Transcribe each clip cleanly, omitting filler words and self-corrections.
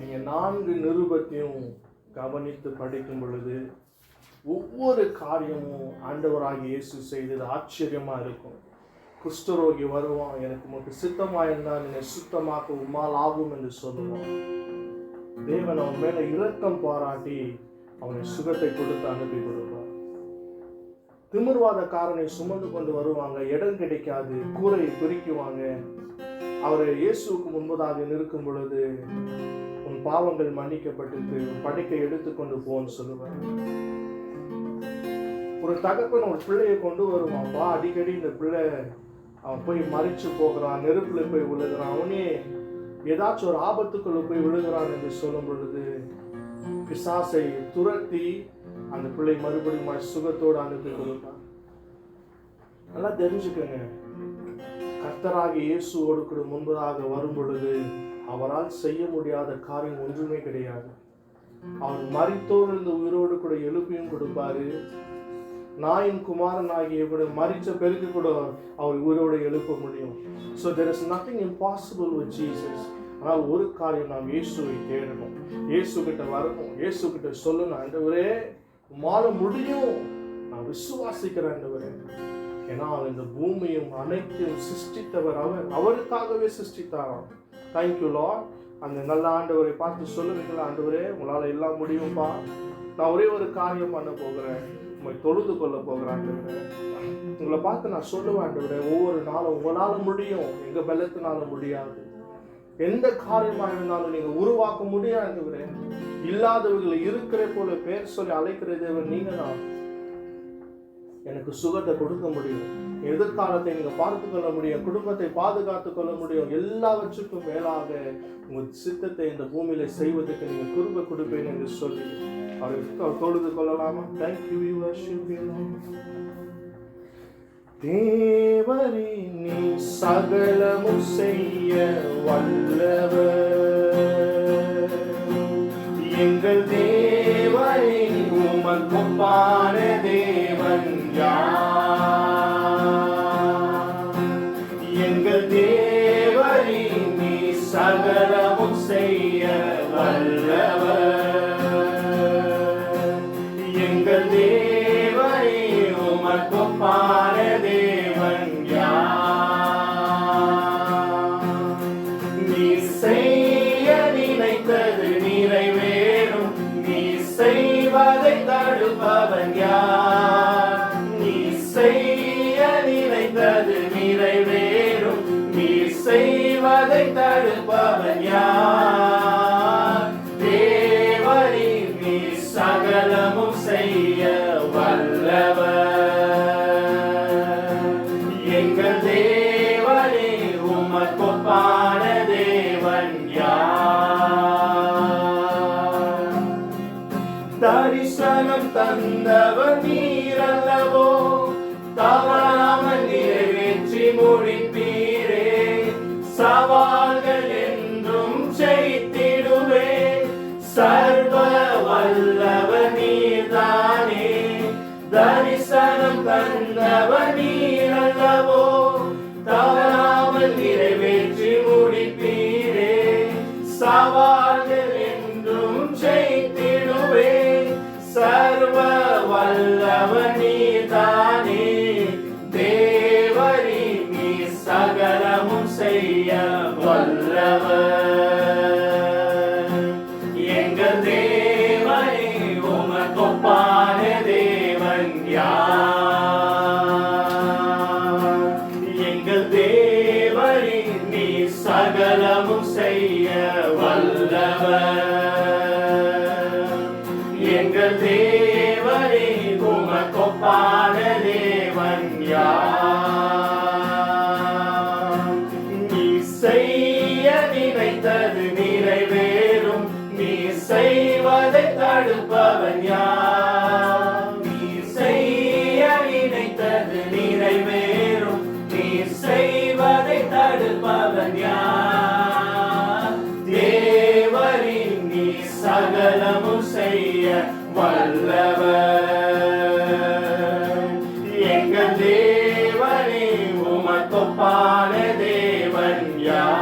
நீங்கள் 4 நிருபத்தையும் கவனித்து படிக்கும் பொழுது ஒவ்வொரு காரியமும் ஆண்டவராகிய இயேசு செய்தது ஆச்சரியமாக இருக்கும். குஷ்டரோகி வருவான், எனக்கு உனக்கு சித்தமாக இருந்தால் என்னை சுத்தமாக்க உம்மால் ஆகும் என்று சொல்லுவான். தேவன் அவன் மேலே இரக்கம் பாராட்டி அவனை சுகத்தை கொடுத்து அனுப்பி கொடுப்பார். திமிர்வாதக்காரனை சுமந்து கொண்டு வருவாங்க, இடம் கிடைக்காது, கூரையை பிரிக்குவாங்க. அவரை இயேசுக்கு முன்பதாக நிற்கும் பொழுது, உன் பாவங்கள் மன்னிக்கப்பட்டிருக்கு, உன் படுக்கை எடுத்துக்கொண்டு போன்னு சொல்லுவார். ஒரு தகப்பன் ஒரு பிள்ளையை கொண்டு வருவான். அடிக்கடி இந்த பிள்ளை அவன் போய் மறிச்சு போகிறான், நெருப்புல போய் விழுகிறான், அவனே ஏதாச்சும் ஒரு ஆபத்துக்குள்ள போய் விழுகிறான் என்று சொல்லும் பொழுது பிசாசை துரத்தி அந்த பிள்ளை மறுபடியும் சுகத்தோடு அனுப்பி கொடுப்பான். நல்லா தெரிஞ்சுக்கங்க, கர்த்தராகிய இயேசுவோடு கூட முன்பதாக வரும் பொழுது அவரால் செய்ய முடியாத காரியம் ஒன்றுமே கிடையாது. அவர் மரித்தோர் இந்த உயிரோடு கூட எழுப்பியும் கொடுப்பாரு. நாயின் குமாரன் ஆகிய கூட மரிச்ச பிறகு கூட அவர் உயிரோடு எழுப்ப முடியும். So there is nothing impossible with Jesus. ஆனால் ஒரு காரியம், நாம் இயேசுவை தேடணும், இயேசு கிட்ட வரணும், இயேசு கிட்ட சொல்லணும், ஆண்டவரே உம்மால முடியும், நான் விசுவாசிக்கிறேன் ஆண்டவரே. ஏன்னா இந்த பூமியும் அனைத்தையும் சிருஷ்டித்தவர் அவர், அவருக்காகவே சிருஷ்டித்தாராம். Thank you Lord. அந்த நல்ல ஆண்டவரை பார்த்து சொல்லுவீங்களா, ஆண்டவரே உங்களால் எல்லாம் முடியும்பா, நான் ஒரே ஒரு காரியம் பண்ண போகிறேன், உங்களை தொழுது கொள்ள போகிறேன். உங்களை பார்த்து நான் சொல்லுவேன், ஆண்டவரே ஒவ்வொரு நாளும் உங்களால் முடியும், எங்க பலத்தினால முடியாது. எந்த காரியமாக இருந்தாலும் நீங்க உருவாக்க முடியாது. இல்லாதவர்களை இருக்கிற போல பேர் சொல்லி அழைக்கிற தேவன் நீங்க தான். எனக்கு சுகத்தை கொடுக்க முடியும், எதிர்காலத்தை நீங்க பார்த்து கொள்ள முடியும், குடும்பத்தை பாதுகாத்துக் கொள்ள முடியும், எல்லாவற்றுக்கும் மேலாக உங்க சித்தத்தை இந்த பூமியில செய்வதற்கு நீங்க கிருபை கொடுப்பேன் என்று சொல்லி அவரை தொழுது கொள்ளலாமா? தேங்க்யூ. தேவரே நீ சகலமும் செய்ய வல்லவர், எங்கள் தேவரே உமக்கு ஒப்பான தேவன் யார்? எங்கள் தேவரே நீ சகலமும் செய்ய வல்லவர், எங்கள் தேவரே உமக்கு ஒப்பான தேவன் யார்? நீ செய்ய நினைத்தது நிறைவேறும், நீ செய்வதை தடுப்பவன் யார்? நீ செய்ய நினைத்தது நிறைவேறும், நீ செய்வதை தடுப்பவன் யார்? தேவரே நீ சகலமும் செய்ய வல்லவர், எங்கள் தேவரே உமக்கு ஒப்பான தேவன் யார்? தரிசனம் தந்தவர் நீரல்லவோ, தவறாமல் நிறைவேற்றி முடிப்பீரே. சவால்கள் என்றும் ஜெயித்திடுவே, சர்வ வல்லவர் நீர்தானே. தரிசனம் தந்தவர் நீரல்லவோ, தவறாமல் நிறைவேற்றி முடிப்பீரே. சவால்கள் என்றும் ஜெயித்திடுவே, சர்வ வல்லவர் நீர்தானே. தேவரே நீ சகலமும் செய்ய வல்லவர், எங்கள் தேவரே உமக்கு ஒப்பான தேவன் யார்? எங்கள் தேவரே நீ சகலமும் செய்ய வல்லவர், எங்கள் தேவரே உமக்கு ஒப்பான தேவன் யார்? நீ செய்ய நினைத்தது நிறைவேறும், நீ செய்வதை தடுப்பவன் யார்? நீ செய்ய நினைத்தது நிறைவேறும், நீ செய்வதை தடுப்பவன் யார்? தேவரே நீ சகலமும் செய்ய வல்லவர், எங்கள் தேவரே உமக்கு ஒப்பான தேவன் யார்?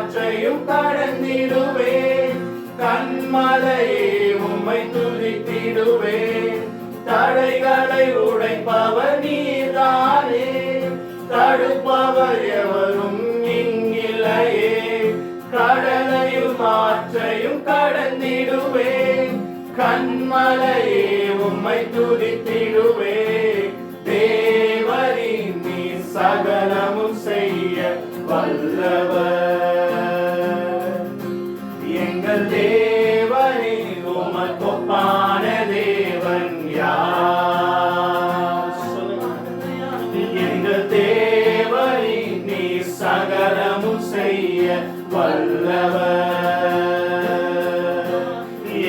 ஆற்றையும் கடந்திடுவேன். கண்மலையே உம்மை துதித்திடுவேன். தடைகளை உடைப்பவர் நீர்தானே, தடுப்பவர் எவரும் இங்கில்லையே. கடலையும் ஆற்றையும் கடந்திடுவேன். கண்மலையே உம்மை துதித்திடுவேன். தேவரின் நீர் சகலமும் செய்ய வல்லவர். எங்கள் தேவனே உமக்கொப்பான தேவன் யார்? எங்கள் தேவனே நீர் சகலமும் செய்ய வல்லவர்.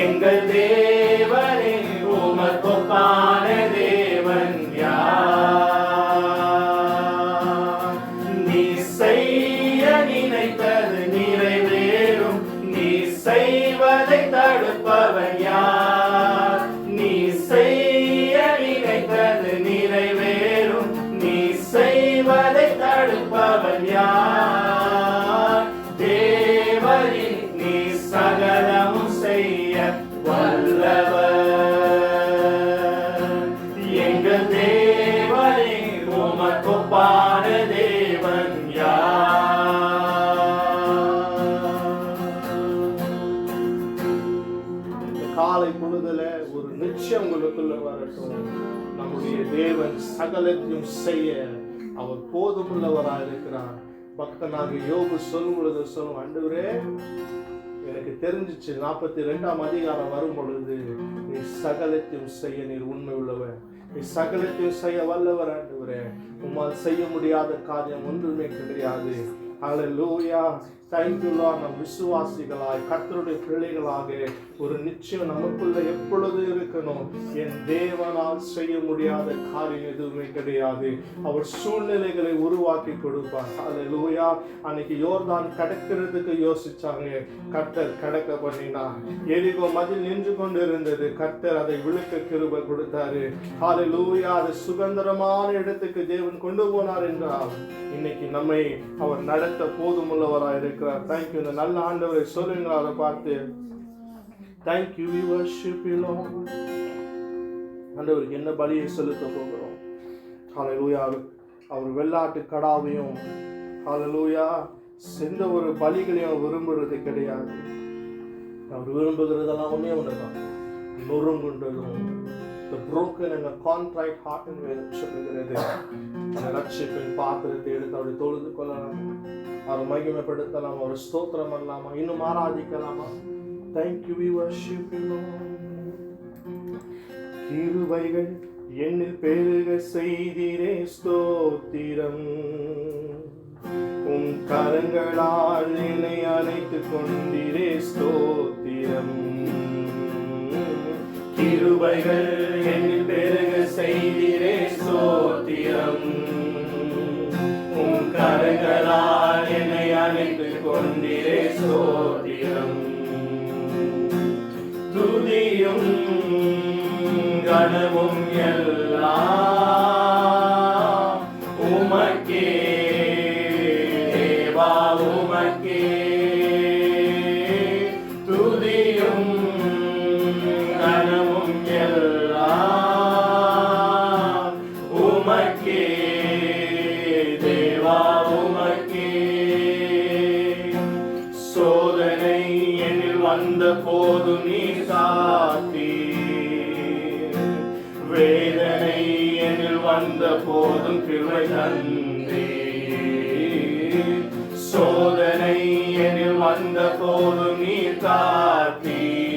எங்கள் தேவனே உமக்கொப்பான தேவன் யார்? நீ செய்ய நினைத்தது நிறைவேறும். நீ செய்வதை தடுப்பவன் யார்? நீ செய்ய நினைத்தது நிறைவேறும். நீ செய்வதை தடுப்பவன் யார்? தேவரின் நீ சகலமும் செய்ய வல்லவர். எங்கள் தேவனே உமக்கொப்பான தேவன் காலை பொழுதுல ஒரு நிச்சயம் உங்களுக்குள்ள வரட்டும். நம்முடைய தேவன் சகலத்தையும் செய்ய அவர் போதுமுள்ளவராக இருக்கிறார். பக்தனாக யோபு சொல்லும் பொழுது சொல்லும், ஆண்டவரே எனக்கு தெரிஞ்சிச்சு 42ஆம் அதிகாரம் வரும் பொழுது நீ சகலத்தையும் செய்ய நீர் உண்மை உள்ளவர், நீ சகலத்தையும் செய்ய வல்லவர் ஆண்டவரே, உம்மால் செய்ய முடியாத காரியம் ஒன்றுமே கிடையாது. ஹல்லேலூயா. Thank you Lord. நம் விசுவாசிகளாய் கர்த்தருடைய பிள்ளைகளாக ஒரு நிச்சயம் நமக்குள்ள எப்பொழுது இருக்கணும். என் தேவனால் செய்ய முடியாத காரியம் எதுவுமே கிடையாது. அவர் சூழ்நிலைகளை உருவாக்கி கொடுப்பார். ஹல்லேலூயா. அன்னைக்கு யோர்தான் கடக்கிறதுக்கு யோசிச்சாங்க, கர்த்தர் கடக்க பண்ணினார். எரிகோ மதில் நின்று கொண்டு இருந்தது, கர்த்தர் அதை விழுக்க கிருபை கொடுத்தாரு. ஹல்லேலூயா. அது சுதந்திரமான இடத்துக்கு தேவன் கொண்டு போனார் என்றால் இன்னைக்கு நம்மை அவர் நடத்த போதுமுள்ளவராக இருக்கிறார். Thank you. இந்த நல்ல ஆண்டவரை சொல்லுங்களா அதை பார்த்து. Thank you, we worship you Lord. ஆண்டவருக்கு என்ன பலியை செலுத்த போகிறோம்? ஹல்லேலூயா. அவர் வெள்ளாட்டு கடாவையும் ஹல்லேலூயா எந்த ஒரு பலிகளையும் விரும்புறது கிடையாது. அவர் விரும்புகிறதெல்லாம் ஒன்னே ஒண்ணுதான், நொறுங்குண்டதும் the broken and a contrite heart and வேதம் சொல்லுகிறது. அந்த ரட்சிப்பின் பாத்திரத்தை எடுத்து அவரை தொழுது கொள்ளலாம், அவரை மகிமைப்படுத்தலாம், அவர் ஸ்தோத்திரம் பண்ணலாமா, இன்னும் ஆராதிக்கலாமா? Thank you, we worship you Lord. கிருபைகள் என்னில் பெருக செய்தீரே ஸ்தோத்திரம். உம் கரங்களால் என்னை அணைத்துக் கொண்டீரே ஸ்தோத்திரம். கிருபைகள் என்னில் பெருக செய்தீரே ஸ்தோத்திரம். உம் கரங்களால் என்னை அணைத்துக் கொண்டீரே ஸ்தோத்திரம். துதியும் கனமும் எல்லாம் உமக்கே தேவா, உமக்கே. துதியும் கனமும் எல்லாம் உமக்கே தேவா, உமக்கே. சோதனை என்னில் வந்த போது நீ காத்தீர், வேதனை என்னில் வந்த போதும் கிருபை தந்தீர். சோதனை என்னில் வந்த போதும் நீ காத்தீர்,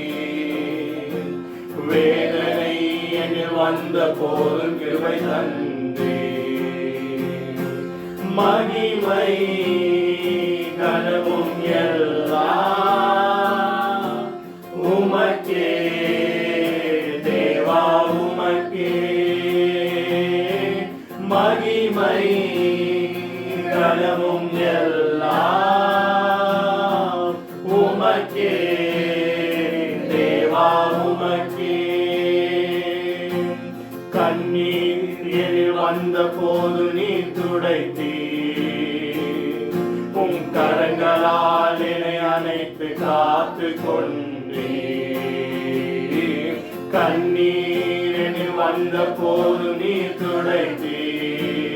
வேதனை என்னில் வந்த போதும் கிருபை தந்தீர். மகிமை கனமும் எல்லாம் உமக்கே தேவா, உமக்கே. மகிமை கனமும் எல்லாம் உமக்கே தேவா, உமக்கே. கண்ணீர் எனில் வந்த போது நீ துடைத்தீர், உம் கரங்களால் என்னை அணைத்து காத்து கொண்டீர். கண்ணீரில் வந்த போது நீ துடைத்தீர்.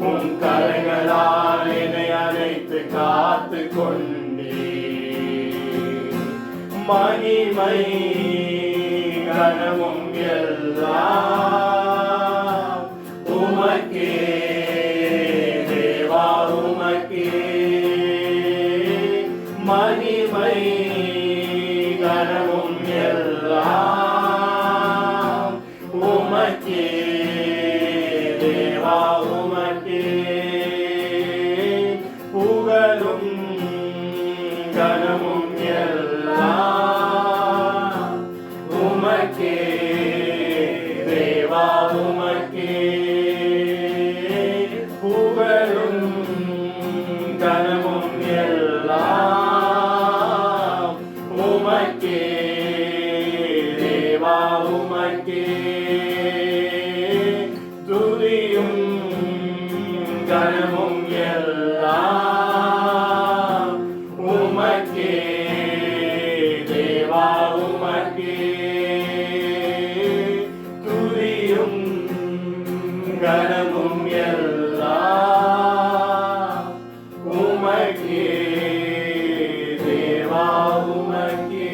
உன் கரங்களால் என்னை அணைத்து காத்து கொண்டீர். மகிமை கனமும் எல்லாம் உமக்கே தேவா, உமக்கே மகிமை கனமும் எல்லாம் உமக்கே தேவா, உமக்கே புகழும் கனமும் எல்லாம் உமக்கே தேவா, உமக்கே புகழும் கனமும் எல்லாம் உமக்கே தேவா, உமக்கே துதியும் கனமும் எல்லாம் உமக்கே தேவா, உமக்கே துதியும் கனமும் எல்லாம் உமக்கே தேவா, உமக்கே.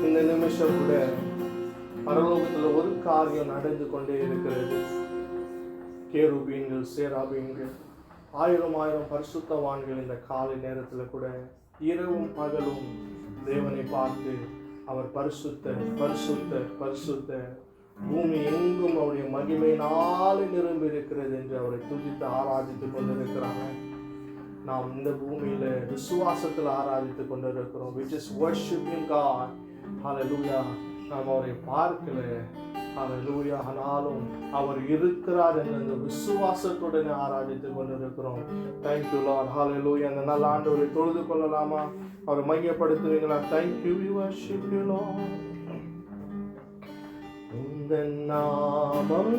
இந்த நிமிஷம் கூட பரலோகத்துல ஒரு காரியம் நடந்து கொண்டே இருக்கிறது. கேருபீன்கள், சேராபீன்கள், ஆயிரம் ஆயிரம் பரிசுத்தவான்கள் இந்த காலை நேரத்துல கூட இரவும் பகலும் தேவனை பார்த்து அவர் பரிசுத்தர், பரிசுத்தர், பரிசுத்தர், பூமி எங்கும் அவருடைய மகிமையினாலே நிரம்பி இருக்கிறது என்று அவரை துதித்து ஆராதித்துக் கொண்டிருக்கிறாங்க. நாம் இந்த பூமியில விசுவாசத்தில் ஆராதித்துக் கொண்டிருக்கிறோம். We just worshiping God. Hallelujah. நாம் அவரை பார்க்கல, ஹalleluya, ஆனாலும் அவர் இருக்கிறார் என்ற அந்த விசுவாசத்துடன் ஆராதித்துக் கொண்டிருக்கிறோம். Thank you Lord. Hallelujah. அந்த நல்ல ஆண்டவரை தொழுது கொள்ளலாமா? அவரை மையப்படுத்துவீங்களா? Thank you, we worship you Lord. உந்தன் நாமம்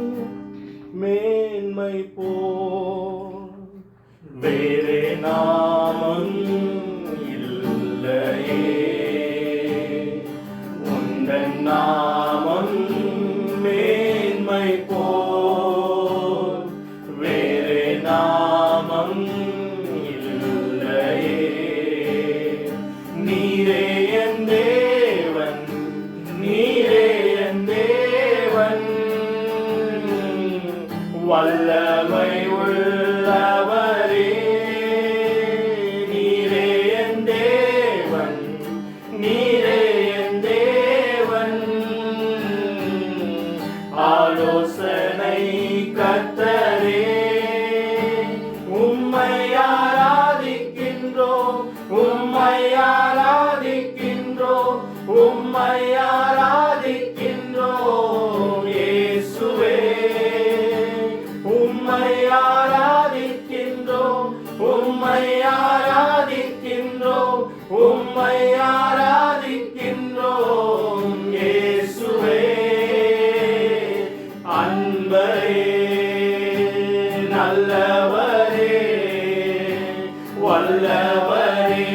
மேன்மை போல் வேறே நாமம் இல்லையே. உந்தன் நாமம் மேன்மை போல் வேறே நாமம் இல்லையே. நீரே என் தேவன், நீரே என் தேவன், வல்லமை உள்ளவரே. நீரே என் தேவன், நீரே என் தேவன், ஆலோசனை கர்த்தரே. உம்மை ஆராதிக்கின்றோம், உம்மை ஆராதிக்கின்றோம், உம்மை ஆராதிக்கின்றோம் இயேசுவே. உம்மை ஆராதிக்கின்றோம், உம்மை ஆராதிக்கின்றோம், உம்மை ஆராதிக்கின்றோம் இயேசுவே. அன்பரே, நல்லவரே, வல்லவரே,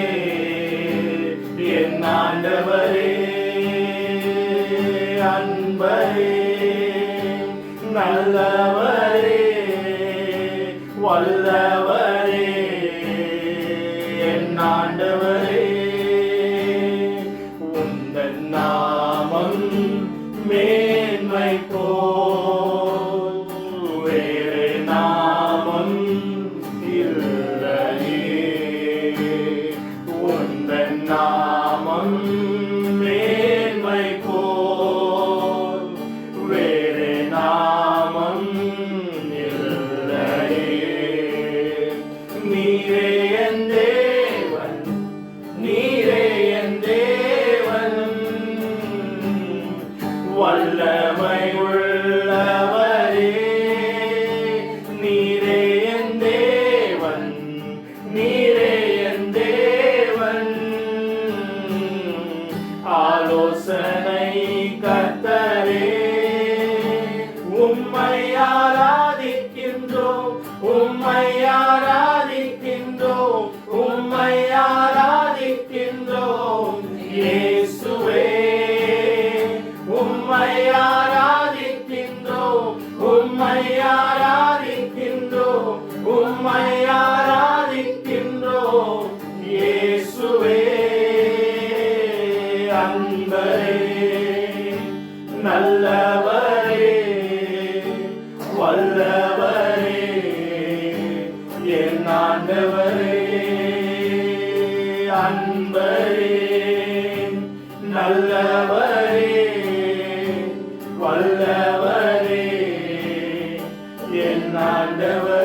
என் ஆண்டவரே. அன்பரே, நல்லவரே, வல்லவரே, என் ஆண்டவரே. உந்தன் நாமம் மேன்மை போல் வேறே நாமம் இல்லையே. உந்தன் நாமம் மேன்மை போல் வேறே நாமம் இல்லையே. உம்மை ஆராதிக்கின்றோம், உம்மை ஆராதிக்கின்றோம் இயேசுவே. உம்மை ஆராதிக்கின்றோம், உம்மை ஆராதிக்கின்றோம், உம்மை ஆராதிக்கின்றோம் இயேசுவே. அன்பரே, நல்லவரே, வல்லவரே, என் ஆண்டவரே. அன்பரே, நல்லவரே, வல்லவரே, என் ஆண்டவரே.